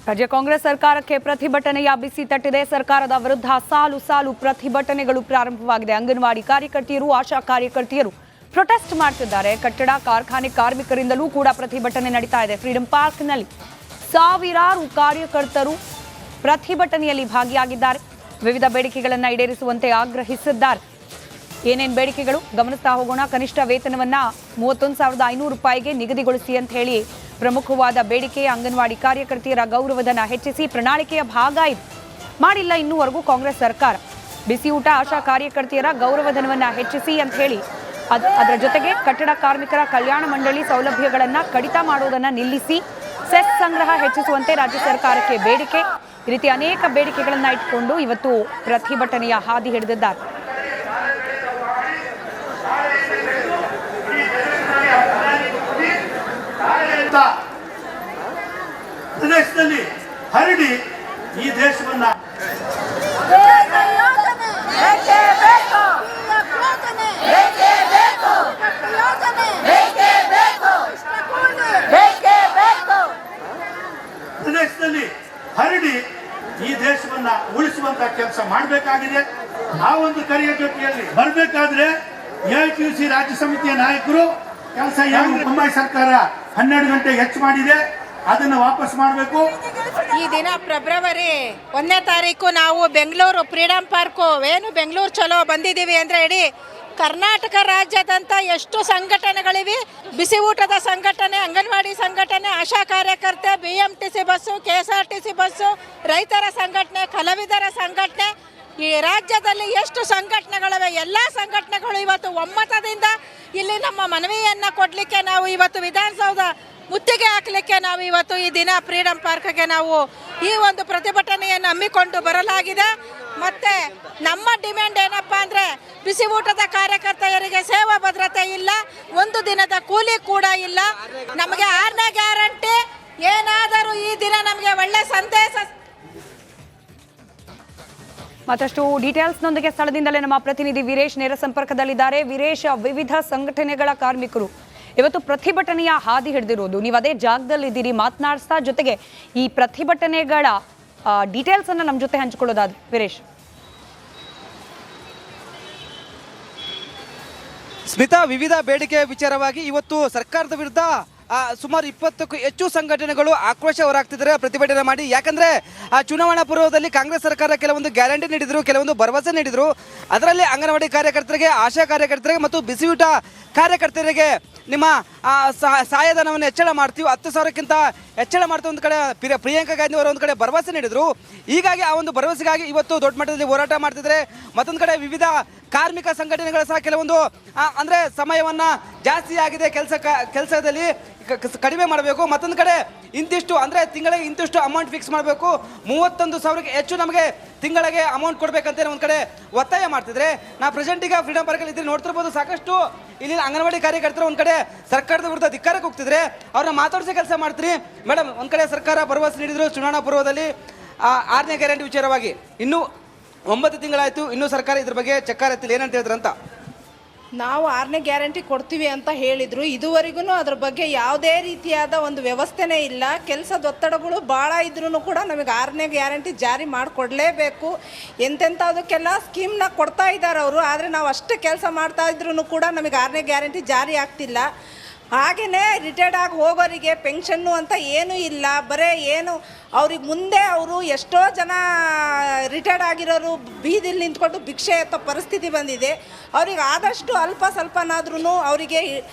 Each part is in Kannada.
ರಾಜ್ಯ ಕಾಂಗ್ರೆಸ್ ಸರ್ಕಾರಕ್ಕೆ ಪ್ರತಿಭಟನೆಯ ಬಿಸಿ ತಟ್ಟಿದೆ. ಸರ್ಕಾರದ ವಿರುದ್ಧ ಸಾಲು ಸಾಲು ಪ್ರತಿಭಟನೆಗಳು ಪ್ರಾರಂಭವಾಗಿದೆ. ಅಂಗನವಾಡಿ ಕಾರ್ಯಕರ್ತೆಯರು, ಆಶಾ ಕಾರ್ಯಕರ್ತೆಯರು ಪ್ರೊಟೆಸ್ಟ್ ಮಾಡ್ತಿದ್ದಾರೆ. ಕಟ್ಟಡ ಕಾರ್ಖಾನೆ ಕಾರ್ಮಿಕರಿಂದಲೂ ಕೂಡ ಪ್ರತಿಭಟನೆ ನಡೀತಾ ಇದೆ. ಫ್ರೀಡಂ ಪಾರ್ಕ್ನಲ್ಲಿ ಸಾವಿರಾರು ಕಾರ್ಯಕರ್ತರು ಪ್ರತಿಭಟನೆಯಲ್ಲಿ ಭಾಗಿಯಾಗಿದ್ದಾರೆ. ವಿವಿಧ ಬೇಡಿಕೆಗಳನ್ನು ಈಡೇರಿಸುವಂತೆ ಆಗ್ರಹಿಸಿದ್ದಾರೆ. ಏನೇನು ಬೇಡಿಕೆಗಳು ಗಮನಿಸ್ತಾ ಹೋಗೋಣ. ಕನಿಷ್ಠ ವೇತನವನ್ನ 31,500 ರೂಪಾಯಿಗೆ ನಿಗದಿಗೊಳಿಸಿ ಅಂತ ಹೇಳಿ ಪ್ರಮುಖವಾದ ಬೇಡಿಕೆ. ಅಂಗನವಾಡಿ ಕಾರ್ಯಕರ್ತೆಯರ ಗೌರವಧನ ಹೆಚ್ಚಿಸಿ ಪ್ರಣಾಳಿಕೆಯ ಭಾಗ ಇದು. ಮಾಡಿಲ್ಲ ಇನ್ನೂವರೆಗೂ ಕಾಂಗ್ರೆಸ್ ಸರ್ಕಾರ. ಬಿಸಿ ಊಟ, ಆಶಾ ಕಾರ್ಯಕರ್ತೆಯರ ಗೌರವಧನವನ್ನ ಹೆಚ್ಚಿಸಿ ಅಂತ ಹೇಳಿ ಅದರ ಜೊತೆಗೆ ಕಟ್ಟಡ ಕಾರ್ಮಿಕರ ಕಲ್ಯಾಣ ಮಂಡಳಿ ಸೌಲಭ್ಯಗಳನ್ನ ಕಡಿತ ಮಾಡೋದನ್ನ ನಿಲ್ಲಿಸಿ ಸೆಸ್ ಸಂಗ್ರಹ ಹೆಚ್ಚಿಸುವಂತೆ ರಾಜ್ಯ ಸರ್ಕಾರಕ್ಕೆ ಬೇಡಿಕೆ. ಈ ರೀತಿ ಅನೇಕ ಬೇಡಿಕೆಗಳನ್ನ ಇಟ್ಕೊಂಡು ಇವತ್ತು ಪ್ರತಿಭಟನೆಯ ಹಾದಿ ಹಿಡಿದಿದ್ದಾರೆ. ಪ್ರದೇಶದಲ್ಲಿ ಹರಡಿ ಈ ದೇಶವನ್ನ ಪ್ರದೇಶದಲ್ಲಿ ಹರಡಿ ಈ ದೇಶವನ್ನ ಉಳಿಸುವಂತ ಕೆಲಸ ಮಾಡಬೇಕಾಗಿದೆ. ಆ ಒಂದು ಕರೆಯ ಜೊತೆಯಲ್ಲಿ ಬರಬೇಕಾದ್ರೆ ಎಐಟಿಯುಸಿ ರಾಜ್ಯ ಸಮಿತಿಯ ನಾಯಕರು ಕೆಲಸ ಏನು ಬೊಮ್ಮಾಯಿ ಸರ್ಕಾರ 12 ಗಂಟೆ ಹೆಚ್ಚು ಮಾಡಿದೆ, ಅದನ್ನು ವಾಪಸ್ ಮಾಡಬೇಕು. ಈ ದಿನ ಫೆಬ್ರವರಿ 1ನೇ ತಾರೀಕು ನಾವು ಬೆಂಗಳೂರು ಫ್ರೀಡಂ ಪಾರ್ಕು ಬೆಂಗಳೂರು ಚಲೋ ಬಂದಿದ್ದೀವಿ ಅಂದರೆ ಇಡೀ ಕರ್ನಾಟಕ ರಾಜ್ಯದಂತ ಎಷ್ಟು ಸಂಘಟನೆಗಳಿವೆ. ಬಿಸಿ ಊಟದ ಸಂಘಟನೆ, ಅಂಗನವಾಡಿ ಸಂಘಟನೆ, ಆಶಾ ಕಾರ್ಯಕರ್ತೆ, BMTC ಬಸ್ಸು, KSRTC ಬಸ್ಸು, ರೈತರ ಸಂಘಟನೆ, ಕಲಾವಿದರ ಸಂಘಟನೆ, ಈ ರಾಜ್ಯದಲ್ಲಿ ಎಷ್ಟು ಸಂಘಟನೆಗಳಿವೆ. ಎಲ್ಲ ಸಂಘಟನೆಗಳು ಇವತ್ತು ಒಮ್ಮತದಿಂದ ಇಲ್ಲಿ ನಮ್ಮ ಮನವಿಯನ್ನು ಕೊಡಲಿಕ್ಕೆ ನಾವು ಇವತ್ತು ವಿಧಾನಸೌಧ ಮುತ್ತಿಗೆ ಹಾಕಲಿಕ್ಕೆ ನಾವು ಇವತ್ತು ಈ ದಿನ ಫ್ರೀಡಂ ಪಾರ್ಕ್ಗೆ ನಾವು ಈ ಒಂದು ಪ್ರತಿಭಟನೆಯನ್ನು ಹಮ್ಮಿಕೊಂಡು ಬರಲಾಗಿದೆ. ಮತ್ತು ನಮ್ಮ ಡಿಮ್ಯಾಂಡ್ ಏನಪ್ಪ ಅಂದರೆ ಬಿಸಿ ಊಟದ ಕಾರ್ಯಕರ್ತೆಯರಿಗೆ ಸೇವಾ ಭದ್ರತೆ ಇಲ್ಲ, ಒಂದು ದಿನದ ಕೂಲಿ ಕೂಡ ಇಲ್ಲ. ನಮಗೆ 6ನೇ ಗ್ಯಾರಂಟಿ ಏನಾದರೂ ಈ ದಿನ ನಮಗೆ ಒಳ್ಳೆ ಸಂದೇಶ. ಮತ್ತಷ್ಟು ಡೀಟೇಲ್ಸ್ನೊಂದಿಗೆ ಸ್ಥಳದಿಂದಲೇ ನಮ್ಮ ಪ್ರತಿನಿಧಿ ವೀರೇಶ್ ನೇರ ಸಂಪರ್ಕದಲ್ಲಿದ್ದಾರೆ. ವೀರೇಶ್, ವಿವಿಧ ಸಂಘಟನೆಗಳ ಕಾರ್ಮಿಕರು ಇವತ್ತು ಪ್ರತಿಭಟನೆಯ ಹಾದಿ ಹಿಡಿದಿರೋದು, ನೀವು ಅದೇ ಜಾಗದಲ್ಲಿದ್ದೀರಿ, ಮಾತನಾಡಿಸ್ತಾ ಜೊತೆಗೆ ಈ ಪ್ರತಿಭಟನೆಗಳ ಡೀಟೇಲ್ಸ್ ಅನ್ನ ನಮ್ಮ ಜೊತೆ ಹಂಚಿಕೊಳ್ಳೋದಾದ್ರೆ ವೀರೇಶ್. ಸ್ಮಿತಾ, ವಿವಿಧ ಬೇಡಿಕೆಯ ವಿಚಾರವಾಗಿ ಇವತ್ತು ಸರ್ಕಾರದ ವಿರುದ್ಧ ಸುಮಾರು 20ಕ್ಕೂ ಹೆಚ್ಚು ಸಂಘಟನೆಗಳು ಆಕ್ರೋಶ ಹೊರಹಾಕ್ತಿದ್ದಾರೆ, ಪ್ರತಿಭಟನೆ ಮಾಡಿ. ಯಾಕಂದರೆ ಚುನಾವಣಾ ಪೂರ್ವದಲ್ಲಿ ಕಾಂಗ್ರೆಸ್ ಸರ್ಕಾರ ಕೆಲವೊಂದು ಗ್ಯಾರಂಟಿ ನೀಡಿದರು, ಕೆಲವೊಂದು ಭರವಸೆ ನೀಡಿದರು. ಅದರಲ್ಲಿ ಅಂಗನವಾಡಿ ಕಾರ್ಯಕರ್ತರಿಗೆ, ಆಶಾ ಕಾರ್ಯಕರ್ತರಿಗೆ ಮತ್ತು ಬಿಸಿಯೂಟ ಕಾರ್ಯಕರ್ತರಿಗೆ ನಿಮ್ಮ ಸಹಾಯಧನವನ್ನು ಹೆಚ್ಚಳ ಮಾಡ್ತೀವಿ, 10,000ಕ್ಕಿಂತ ಹೆಚ್ಚಳ ಮಾಡ್ತೀವಿ ಒಂದು ಕಡೆ ಪ್ರಿಯಾಂಕಾ ಗಾಂಧಿ ಅವರು ಒಂದು ಕಡೆ ಭರವಸೆ ನೀಡಿದರು. ಹೀಗಾಗಿ ಆ ಒಂದು ಭರವಸೆಗಾಗಿ ಇವತ್ತು ದೊಡ್ಡ ಮಟ್ಟದಲ್ಲಿ ಹೋರಾಟ ಮಾಡ್ತಿದ್ದಾರೆ. ಮತ್ತೊಂದು ಕಡೆ ವಿವಿಧ ಕಾರ್ಮಿಕ ಸಂಘಟನೆಗಳು ಸಹ ಕೆಲವೊಂದು ಅಂದರೆ ಸಮಯವನ್ನು ಜಾಸ್ತಿ ಆಗಿದೆ, ಕೆಲಸದಲ್ಲಿ ಕಡಿಮೆ ಮಾಡಬೇಕು. ಮತ್ತೊಂದು ಕಡೆ ಇಂತಿಷ್ಟು ಅಂದರೆ ತಿಂಗಳಿಗೆ ಇಂತಿಷ್ಟು ಅಮೌಂಟ್ ಫಿಕ್ಸ್ ಮಾಡಬೇಕು, 31,000ಕ್ಕೆ ಹೆಚ್ಚು ನಮಗೆ ತಿಂಗಳಿಗೆ ಅಮೌಂಟ್ ಕೊಡಬೇಕಂತ ಒಂದು ಕಡೆ ಒತ್ತಾಯ ಮಾಡ್ತಿದ್ರೆ. ನಾ ಪ್ರೆಸೆಂಟ್ ಈಗ ಫ್ರೀಡಂ ಪಾರ್ಕಲ್ಲಿ ಇದ್ರೆ ನೋಡ್ತಿರ್ಬೋದು, ಸಾಕಷ್ಟು ಇಲ್ಲಿ ಅಂಗನವಾಡಿ ಕಾರ್ಯಕರ್ತರು ಒಂದು ಕಡೆ ಸರ್ಕಾರದ ವಿರುದ್ಧ ಧಿಕ್ಕಾರಕ್ಕೆ ಹೋಗ್ತಿದ್ರೆ. ಅವ್ರನ್ನ ಮಾತಾಡಿಸೋ ಕೆಲಸ ಮಾಡ್ತೀರಿ. ಮೇಡಮ್, ಒಂದು ಕಡೆ ಸರ್ಕಾರ ಭರವಸೆ ನೀಡಿದ್ರು ಚುನಾವಣಾ ಪೂರ್ವದಲ್ಲಿ 6ನೇ ಗ್ಯಾರಂಟಿ ವಿಚಾರವಾಗಿ. ಇನ್ನೂ 9 ತಿಂಗಳಾಯಿತು, ಇನ್ನೂ ಸರ್ಕಾರ ಇದ್ರ ಬಗ್ಗೆ ಚಕ್ಕಾರ ಎತ್ತಿಲ್ಲ, ಏನಂತ ಹೇಳಿದ್ರು ಅಂತ. ನಾವು 6ನೇ ಗ್ಯಾರಂಟಿ ಕೊಡ್ತೀವಿ ಅಂತ ಹೇಳಿದರು. ಇದುವರೆಗೂ ಅದ್ರ ಬಗ್ಗೆ ಯಾವುದೇ ರೀತಿಯಾದ ಒಂದು ವ್ಯವಸ್ಥೆನೇ ಇಲ್ಲ. ಕೆಲಸದ ಒತ್ತಡಗಳು ಭಾಳ ಇದ್ರೂ ಕೂಡ ನಮಗೆ 6ನೇ ಗ್ಯಾರಂಟಿ ಜಾರಿ ಮಾಡಿಕೊಡ್ಲೇಬೇಕು. ಎಂತೆಂಥದಕ್ಕೆಲ್ಲ ಸ್ಕೀಮ್ನ ಕೊಡ್ತಾ ಇದ್ದಾರೆ ಅವರು, ಆದರೆ ನಾವು ಅಷ್ಟು ಕೆಲಸ ಮಾಡ್ತಾ ಇದ್ರೂ ಕೂಡ ನಮಗೆ 6ನೇ ಗ್ಯಾರಂಟಿ ಜಾರಿ ಆಗ್ತಿಲ್ಲ. ಹಾಗೆಯೇ ರಿಟೈರ್ಡ್ ಆಗಿ ಹೋಗೋರಿಗೆ ಪೆನ್ಷನ್ನು ಅಂತ ಏನೂ ಇಲ್ಲ. ಬರೀ ಏನು ಅವ್ರಿಗೆ ಮುಂದೆ ಅವರು ಎಷ್ಟೋ ಜನ ರಿಟೈರ್ಡ್ ಆಗಿರೋರು ಬೀದಿಲಿ ನಿಂತ್ಕೊಂಡು ಭಿಕ್ಷೆ ಎತ್ತೋ ಪರಿಸ್ಥಿತಿ ಬಂದಿದೆ. ಅವ್ರಿಗೆ ಆದಷ್ಟು ಅಲ್ಪ ಸ್ವಲ್ಪನಾದ್ರೂ ಅವರಿಗೆ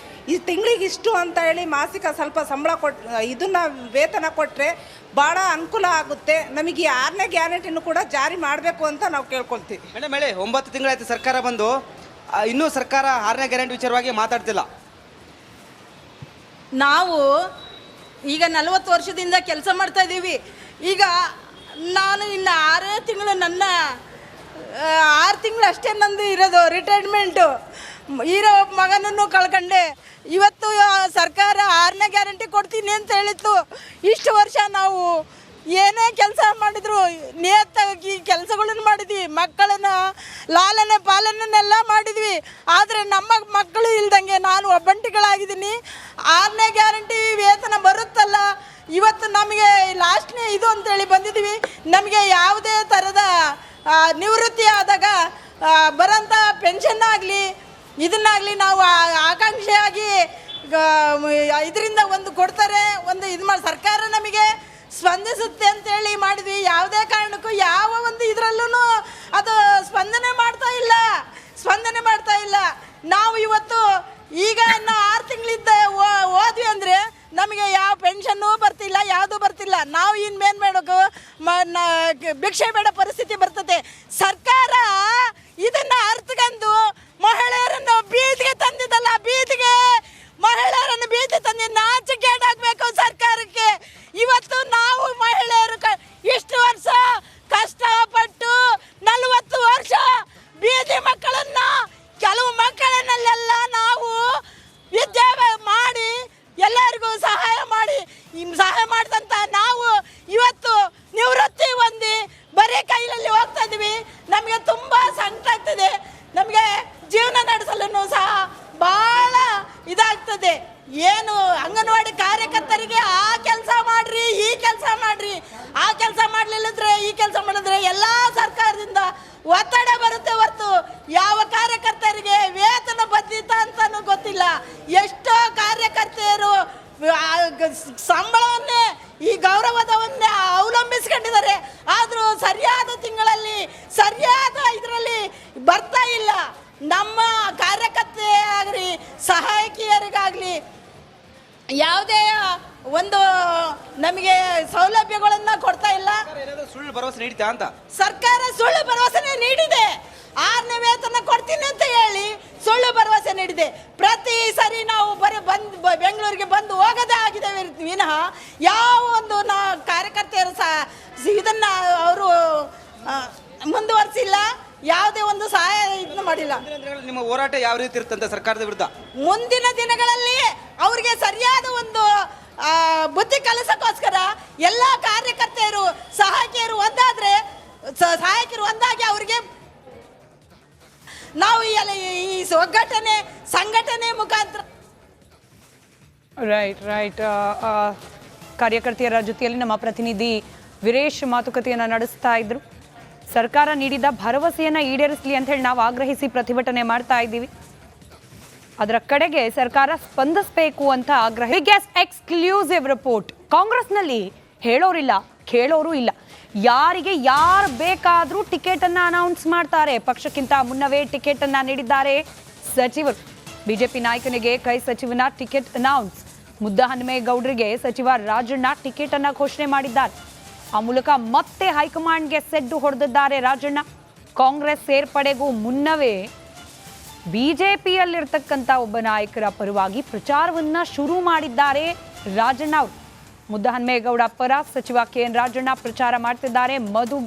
ಈ ತಿಂಗಳಿಗೆ ಇಷ್ಟು ಅಂತ ಹೇಳಿ ಮಾಸಿಕ ಸ್ವಲ್ಪ ಸಂಬಳ ಇದನ್ನು ವೇತನ ಕೊಟ್ಟರೆ ಭಾಳ ಅನುಕೂಲ ಆಗುತ್ತೆ. ನಮಗೆ ಈ 6ನೇ ಗ್ಯಾರಂಟಿನೂ ಕೂಡ ಜಾರಿ ಮಾಡಬೇಕು ಅಂತ ನಾವು ಕೇಳ್ಕೊಳ್ತೀವಿ. ಮೇಡಮ್, 9 ತಿಂಗಳಾಯ್ತು ಸರ್ಕಾರ ಬಂದು, ಇನ್ನೂ ಸರ್ಕಾರ 6ನೇ ಗ್ಯಾರಂಟಿ ವಿಚಾರವಾಗಿ ಮಾತಾಡ್ತಿಲ್ಲ. ನಾವು ಈಗ 40 ವರ್ಷದಿಂದ ಕೆಲಸ ಮಾಡ್ತಾ ಇದ್ದೀವಿ. ಈಗ ನಾನು ಇನ್ನು 6 ತಿಂಗಳು, ನನ್ನ 6 ತಿಂಗಳು ಅಷ್ಟೇ ನಂದು ಇರೋದು ರಿಟೈರ್ಮೆಂಟು. ಇರೋ ಮಗನನ್ನು ಕಳ್ಕೊಂಡೆ. ಇವತ್ತು ಸರ್ಕಾರ 6ನೇ ಗ್ಯಾರಂಟಿ ಕೊಡ್ತೀನಿ ಅಂತ ಹೇಳಿತ್ತು. ಇಷ್ಟು ವರ್ಷ ನಾವು ಏನೇ ಕೆಲಸ ಮಾಡಿದ್ರು ನಿಯತ್ತಾಗಿ ಕೆಲಸಗಳನ್ನು ಮಾಡಿದ್ವಿ, ಮಕ್ಕಳನ್ನ ಲಾಲನೆ ಪಾಲನೆಲ್ಲ ಮಾಡಿದ್ವಿ. ಆದರೆ ನಮ್ಮ ಮಕ್ಕಳು ಇಲ್ದಂಗೆ ನಾನು ಒಬ್ಬಂಟಿಗಳಾಗಿದ್ದೀನಿ. 6ನೇ ಗ್ಯಾರಂಟಿ ವೇತನ ಬರುತ್ತಲ್ಲ, ಇವತ್ತು ನಮಗೆ ಲಾಸ್ಟ್ನೇ ಇದು ಅಂತೇಳಿ ಬಂದಿದ್ದೀವಿ. ನಮಗೆ ಯಾವುದೇ ಥರದ ನಿವೃತ್ತಿ ಆದಾಗ ಬರೋಂಥ ಪೆನ್ಷನ್ ಆಗಲಿ ಇದನ್ನಾಗಲಿ ನಾವು ಆಕಾಂಕ್ಷೆಯಾಗಿ ಇದರಿಂದ ಒಂದು ಕೊಡ್ತಾರೆ, ಒಂದು ಇದು ಮಾಡಿ ಸರ್ಕಾರ ನಮಗೆ ಸ್ಪಂದಿಸುತ್ತೆ ಅಂತೇಳಿ ಮಾಡಿದ್ವಿ. ಯಾವುದೇ ಕಾರಣಕ್ಕೂ ಯಾವ ಒಂದು ಇದರಲ್ಲೂ ಅದು ಸ್ಪಂದನೆ ಮಾಡ್ತಾ ಇಲ್ಲ. ನಾವು ಇವತ್ತು ಈಗ ಇನ್ನು 6 ತಿಂಗಳಿಂದ ಹೋದ್ವಿ ಅಂದರೆ ನಮಗೆ ಯಾವ ಪೆನ್ಷನ್ನು ಬರ್ತಿಲ್ಲ, ಯಾವುದೂ ಬರ್ತಿಲ್ಲ. ನಾವು ಇನ್ನೇನು ಮಾಡೋದು, ಭಿಕ್ಷೆ ಬೇಡ ಪರಿಸ್ಥಿತಿ ಬರ್ತದೆ. ಸರ್ಕಾರ ಇದನ್ನು ಅರ್ಥಕೊಂಡು ಮಹಿಳೆಯರನ್ನು ಬೀದಿಗೆ ತಂದಿದ್ದಲ್ಲ, ಮಹಿಳೆಯರನ್ನು ಬೀದಿ ತಂದು ನಾಚಿಕೆಗೇಡಾಗಬೇಕು ಸರ್ಕಾರಕ್ಕೆ. ಇವತ್ತು ನಾವು ಮಹಿಳೆಯರು ಇಷ್ಟು ವರ್ಷ ಕಷ್ಟಪಟ್ಟು 40 ವರ್ಷ ಬೀದಿ ಮಕ್ಕಳನ್ನ, ಕೆಲವು ಮಕ್ಕಳನ್ನೆಲ್ಲ ನಾವು ವಿದ್ಯೆ ಮಾಡಿ ಎಲ್ಲರಿಗೂ ಸಹಾಯ ಮಾಡಿದಂಥ ನಾವು ಇವತ್ತು ನಿವೃತ್ತಿ ಹೊಂದಿ ಬರೀ ಕೈಯಲ್ಲಿ ಹೋಗ್ತಾ ಇದ್ದೀವಿ. ನಮಗೆ ತುಂಬ ಸಂಕಟ ಆಗ್ತದೆ. ನಮಗೆ ಜೀವನ ನಡೆಸಲು ಸಹ ಭಾಳ ಇದಾಗ್ತದೆ. ಏನು ಅಂಗನವಾಡಿ ಕಾರ್ಯಕರ್ತರಿಗೆ ಆ ಕೆಲಸ ಮಾಡ್ರಿ, ಈ ಕೆಲಸ ಮಾಡ್ರಿ, ಆ ಕೆಲಸ ಮಾಡಲಿಲ್ಲದ್ರೆ ಈ ಕೆಲಸ ಮಾಡಿದ್ರೆ ಎಲ್ಲ ಸರ್ಕಾರದಿಂದ ಒತ್ತಡ ಬರುತ್ತೆ ಹೊರತು ಯಾವ ಕಾರ್ಯಕರ್ತರಿಗೆ ವೇತನ ಬದ್ಧಿತ ಅಂತಲೂ ಗೊತ್ತಿಲ್ಲ. ಎಷ್ಟೋ ಕಾರ್ಯಕರ್ತೆಯರು ಸಂಬಳವನ್ನೇ ಈ ಗೌರವದವನ್ನೇ ಅವಲಂಬಿಸ್ಕೊಂಡಿದ್ದಾರೆ. ಆದರೂ ಸರಿಯಾದ ತಿಂಗಳಲ್ಲಿ ಸರಿಯಾದ ಇದರಲ್ಲಿ ಬರ್ತಾ ಇಲ್ಲ. ನಮ್ಮ ಕಾರ್ಯಕರ್ತೆ ಆಗಲಿ ಸಹಾಯಕಿಯರಿಗಾಗಲಿ ಯಾವುದೇ ಒಂದು ನಮಗೆ ಸೌಲಭ್ಯಗಳನ್ನು ಕೊಡ್ತಾ ಇಲ್ಲ. ಸುಳ್ಳು ಭರವಸೆ ನೀಡ್ತಾ ಅಂತ ಸರ್ಕಾರ ಸುಳ್ಳು ಭರವಸೆ ನೀಡಿದೆ. 6ನೇ ವೇತನ ಕೊಡ್ತೀನಿ ಅಂತ ಹೇಳಿ ಸುಳ್ಳು ಭರವಸೆ ನೀಡಿದೆ. ಪ್ರತಿ ಸರಿ ನಾವು ಬೆಂಗಳೂರಿಗೆ ಬಂದು ಹೋಗದೇ ಆಗಿದೆ ವಿನಃ ಯಾವ ಒಂದು ಕಾರ್ಯಕರ್ತೆಯರು ಇದನ್ನ ಅವರು ಮುಂದುವರಿಸಿಲ್ಲ, ಯಾವುದೇ ಒಂದು ಸಹಾಯ ಇದನ್ನು ಮಾಡಿಲ್ಲ. ನಿಮ್ಮ ಹೋರಾಟ ಯಾವ ರೀತಿ ಇರುತ್ತಂತೆ ಸರ್ಕಾರದ ವಿರುದ್ಧ? ಮುಂದಿನ ದಿನಗಳಲ್ಲಿ ಅವರಿಗೆ ಸರಿಯಾದ ಒಂದು ಬುದ್ಧಿ ಕಲಿಸಕ್ಕೋಸ್ಕರ ಎಲ್ಲ ಕಾರ್ಯಕರ್ತೆಯರು ಸಹಾಯಕಿಯರು ಒಂದಾಗಿ ಅವರಿಗೆ ನಾವು ಈ ಸಂಘಟನೆ ಮುಖಾಂತರ ರೈಟ್ ಕಾರ್ಯಕರ್ತೆಯರ ಜೊತೆಯಲ್ಲಿ ನಮ್ಮ ಪ್ರತಿನಿಧಿ ವೀರೇಶ್ ಮಾತುಕತೆಯನ್ನು ನಡೆಸ್ತಾ ಇದ್ರು. ಸರ್ಕಾರ ನೀಡಿದ ಭರವಸೆಯನ್ನು ಈಡೇರಿಸಲಿ ಅಂತ ಹೇಳಿ ನಾವು ಆಗ್ರಹಿಸಿ ಪ್ರತಿಭಟನೆ ಮಾಡ್ತಾ ಇದ್ದೀವಿ. ಅದರ ಕಡೆಗೆ ಸರ್ಕಾರ ಸ್ಪಂದಿಸಬೇಕು ಅಂತ ಆಗ್ರಹ. Biggest exclusive report. ಕಾಂಗ್ರೆಸ್ನಲ್ಲಿ ಹೇಳೋರಿಲ್ಲ, ಕೇಳೋರು ಇಲ್ಲ. ಯಾರು ಬೇಕಾದರೂ ಟಿಕೆಟ್ ಅನ್ನ ಅನೌನ್ಸ್ ಮಾಡ್ತಾರೆ. ಪಕ್ಷಕ್ಕಿಂತ ಮುನ್ನವೇ ಟಿಕೆಟ್ ಅನ್ನ ನೀಡಿದ್ದಾರೆ ಸಚಿವರು. ಬಿಜೆಪಿ ನಾಯಕನಿಗೆ ಕೈ ಸಚಿವನ ಟಿಕೆಟ್ ಅನೌನ್ಸ್. ಮುದ್ದಹನುಮೇಗೌಡರಿಗೆ ಸಚಿವ ರಾಜಣ್ಣ ಟಿಕೆಟ್ ಅನ್ನ ಘೋಷಣೆ ಮಾಡಿದ್ದಾರೆ. ಆ ಮೂಲಕ ಮತ್ತೆ ಹೈಕಮಾಂಡ್ಗೆ ಸೆಡ್ಡು ಹೊಡೆದಿದ್ದಾರೆ ರಾಜಣ್ಣ. ಕಾಂಗ್ರೆಸ್ ಸೇರ್ಪಡೆಗೂ ಮುನ್ನವೇ ಬಿಜೆಪಿಯಲ್ಲಿರ್ತಕ್ಕಂಥ ಒಬ್ಬ ನಾಯಕರ ಪರವಾಗಿ ಪ್ರಚಾರವನ್ನ ಶುರು ಮಾಡಿದ್ದಾರೆ ರಾಜಣ್ಣ ಅವರು. ಮುದ್ದಹನುಮೇಗೌಡ ಪರ ಸಚಿವ KN ರಾಜಣ್ಣ ಪ್ರಚಾರ ಮಾಡ್ತಿದ್ದಾರೆ. ಮಧು